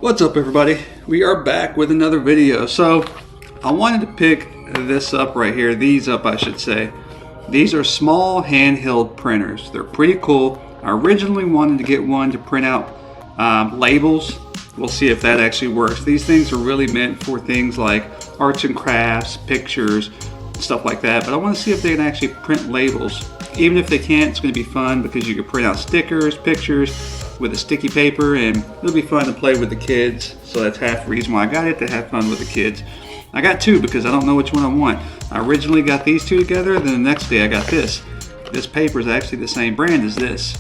What's up everybody? We are back with another video. So I wanted to pick this up right here, these up I should say. These are small handheld printers. They're pretty cool. I originally wanted to get one to print out labels. We'll see if that actually works. These things are really meant for things like arts and crafts, pictures, stuff like that. But I want to see if they can actually print labels. Even if they can't, it's going to be fun because you can print out stickers, pictures with a sticky paper, and it'll be fun to play with the kids. So that's half the reason why I got it, to have fun with the kids. I got two because I don't know which one I want. I originally got these two together, then the next day I got this. This paper is actually the same brand as this.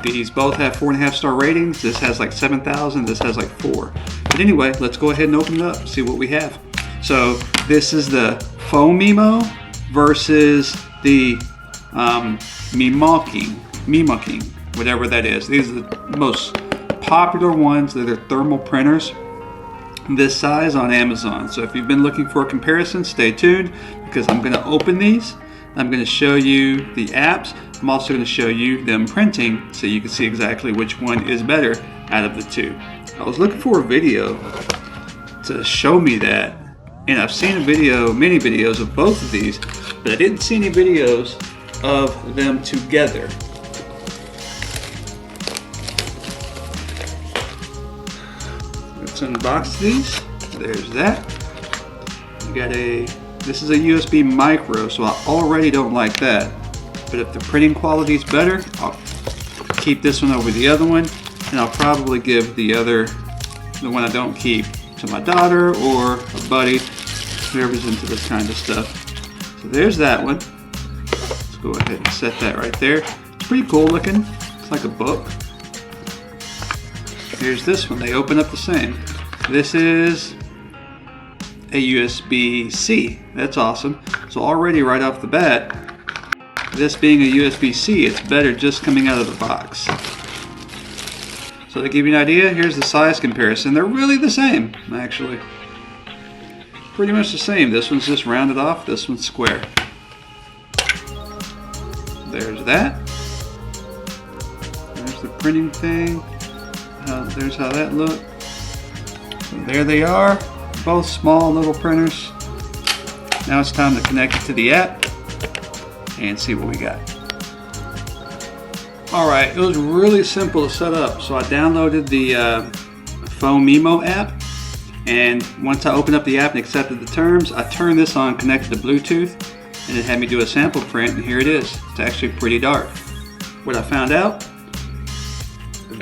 These both have 4.5 star ratings. This has like 7,000, this has like 4. But anyway, let's go ahead and open it up, see what we have. So this is the Phomemo versus the Mimo, whatever that is. These are the most popular ones. They're thermal printers this size on Amazon. So if you've been looking for a comparison, stay tuned because I'm going to open these. I'm going to show you the apps. I'm also going to show you them printing so you can see exactly which one is better out of the two. I was looking for a video to show me that, and I've seen many videos of both of these, but I didn't see any videos of them together. Let's unbox these. There's that. You got this is a USB micro, so I already don't like that. But if the printing quality is better, I'll keep this one over the other one, and I'll probably give the one I don't keep, to my daughter or a buddy, whoever's into this kind of stuff. So there's that one. Let's go ahead and set that right there. It's pretty cool looking. It's like a book. Here's this one. They open up the same. This is a USB-C. That's awesome. So already right off the bat, this being a USB-C, it's better just coming out of the box. So to give you an idea, here's the size comparison. They're really the same, actually. Pretty much the same. This one's just rounded off, this one's square. There's that. There's the printing thing. There's how that looks. So there they are, both small little printers. Now it's time to connect it to the app and see what we got. Alright, it was really simple to set up. So I downloaded the Phomemo app, and once I opened up the app and accepted the terms, I turned this on, connected to Bluetooth, and it had me do a sample print, and here it is. It's actually pretty dark. What I found out,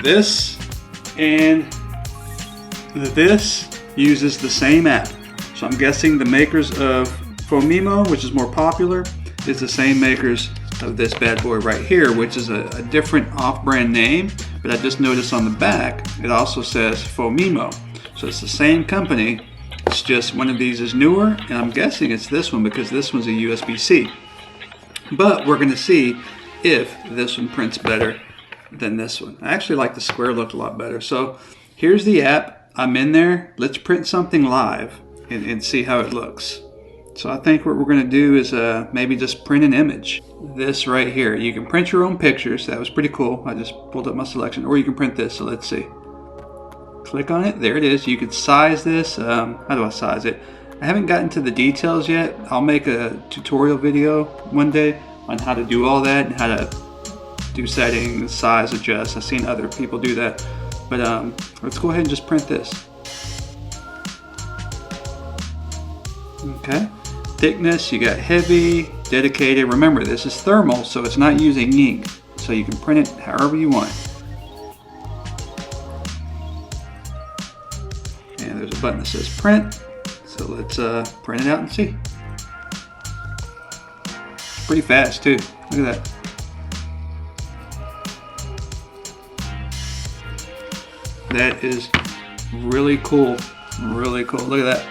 this and this uses the same app. So I'm guessing the makers of Phomemo, which is more popular, is the same makers of this bad boy right here, which is a different off-brand name, but I just noticed on the back it also says Phomemo. So it's the same company, it's just one of these is newer, and I'm guessing it's this one because this one's a USB-C. But we're going to see if this one prints better than this one. I actually like the square look a lot better. So here's the app. I'm in there. Let's print something live and see how it looks. So I think what we're going to do is maybe just print an image. This right here. You can print your own pictures. That was pretty cool. I just pulled up my selection. Or you can print this. So let's see. Click on it. There it is. You could size this. How do I size it? I haven't gotten to the details yet. I'll make a tutorial video one day on how to do all that and how to do settings, size, adjust. I've seen other people do that. But let's go ahead and just print this. Okay. Thickness, you got heavy, dedicated. Remember, this is thermal, so it's not using ink. So you can print it however you want. And there's a button that says print. So let's print it out and see. It's pretty fast too. Look at that. That is really cool. Really cool. Look at that.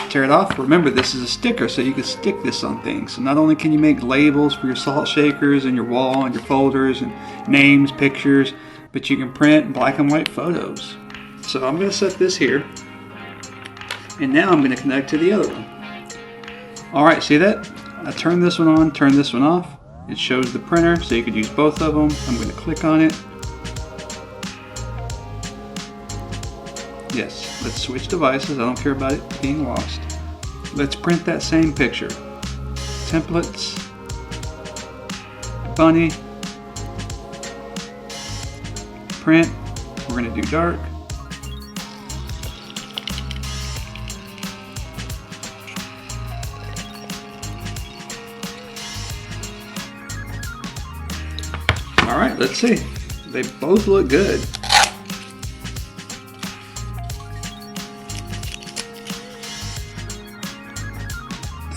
Tear it off. Remember, this is a sticker, so you can stick this on things. So not only can you make labels for your salt shakers and your wall and your folders and names, pictures, but you can print black and white photos. So I'm going to set this here, and now I'm going to connect to the other one. Alright, see that? I turn this one on, turn this one off. It shows the printer, so you could use both of them. I'm going to click on it. Yes, let's switch devices. I don't care about it being lost. Let's print that same picture. Templates, bunny, print. We're going to do dark. All right, let's see. They both look good.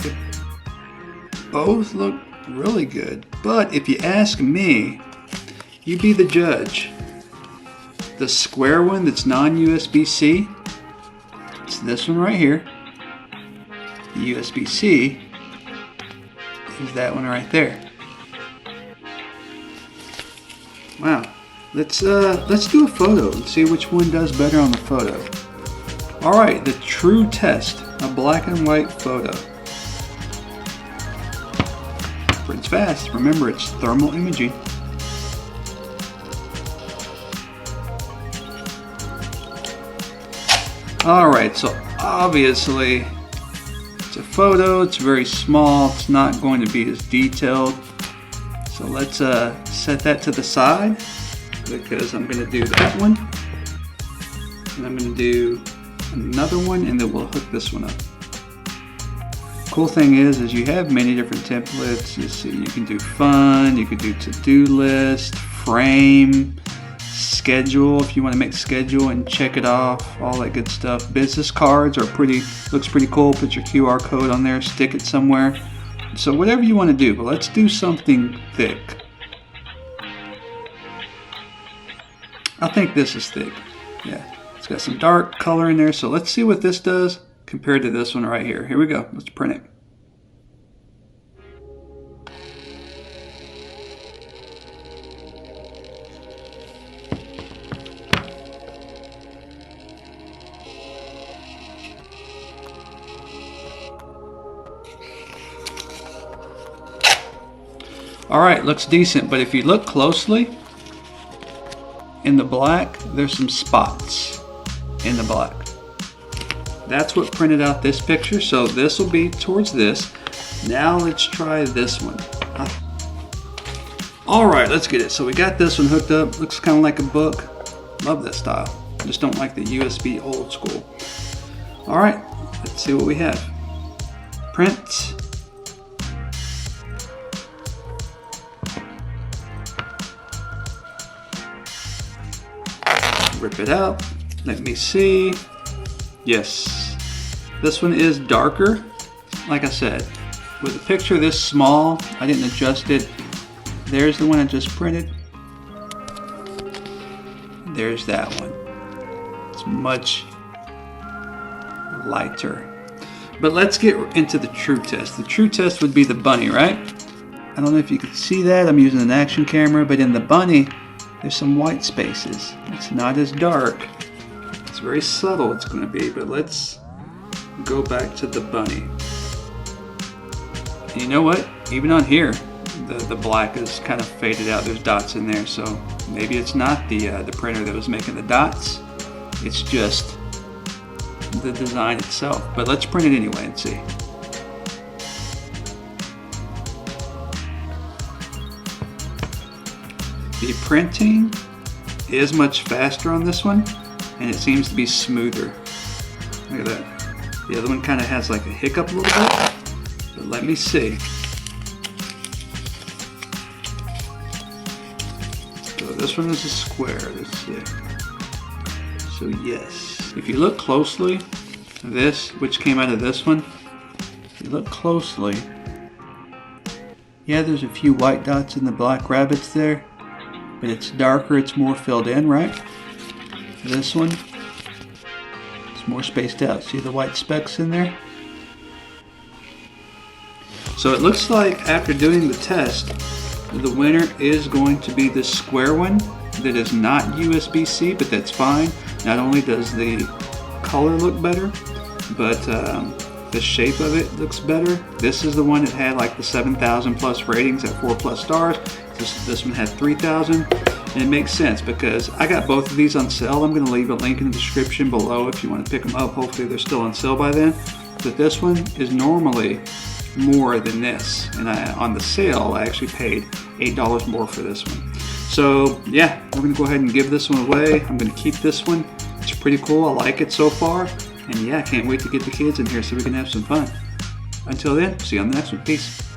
They both look really good. But if you ask me, you be the judge. The square one that's non-USB-C, it's this one right here. The USB-C is that one right there. Wow, let's do a photo and see which one does better on the photo. All right, the true test, a black and white photo. Prints fast. Remember, it's thermal imaging. All right, so obviously it's a photo. It's very small. It's not going to be as detailed. So let's set that to the side because I'm going to do that one. And I'm going to do another one, and then we'll hook this one up. Cool thing is you have many different templates. You see, you can do fun, you can do to-do list, frame, schedule if you want to make schedule and check it off, all that good stuff. Business cards are looks pretty cool. Put your QR code on there, stick it somewhere. So whatever you want to do, but let's do something thick. I think this is thick. Yeah, it's got some dark color in there. So let's see what this does compared to this one right here. Here we go. Let's print it. Alright, looks decent, but if you look closely, in the black, there's some spots in the black. That's what printed out this picture, so this will be towards this. Now let's try this one. Alright, let's get it. So we got this one hooked up. Looks kind of like a book. Love that style. Just don't like the USB old school. Alright, let's see what we have. Print. Rip it out. Let me see. Yes, this one is darker. Like I said, with a picture this small, I didn't adjust it. There's the one I just printed. There's that one. It's much lighter. But let's get into the true test. The true test would be the bunny, right? I don't know if you can see that. I'm using an action camera, but in the bunny, there's some white spaces. It's not as dark. It's very subtle it's going to be, but let's go back to the bunny. And you know what? Even on here, the black is kind of faded out. There's dots in there, so maybe it's not the printer that was making the dots. It's just the design itself. But let's print it anyway and see. The printing is much faster on this one, and it seems to be smoother. Look at that. The other one kind of has like a hiccup a little bit, but let me see. So this one is a square, let's see. So yes, if you look closely, this, which came out of this one, if you look closely, yeah, there's a few white dots in the black rabbits there. But it's darker, it's more filled in, right? This one, it's more spaced out. See the white specks in there? So it looks like after doing the test, the winner is going to be the square one that is not USB-C, but that's fine. Not only does the color look better, but the shape of it looks better. This is the one that had like the 7,000 plus ratings at 4+ stars. This one had 3,000. And it makes sense because I got both of these on sale. I'm going to leave a link in the description below if you want to pick them up. Hopefully they're still on sale by then. But this one is normally more than this. And on the sale, I actually paid $8 more for this one. So yeah, we're going to go ahead and give this one away. I'm going to keep this one. It's pretty cool. I like it so far. And yeah, I can't wait to get the kids in here so we can have some fun. Until then, see you on the next one. Peace.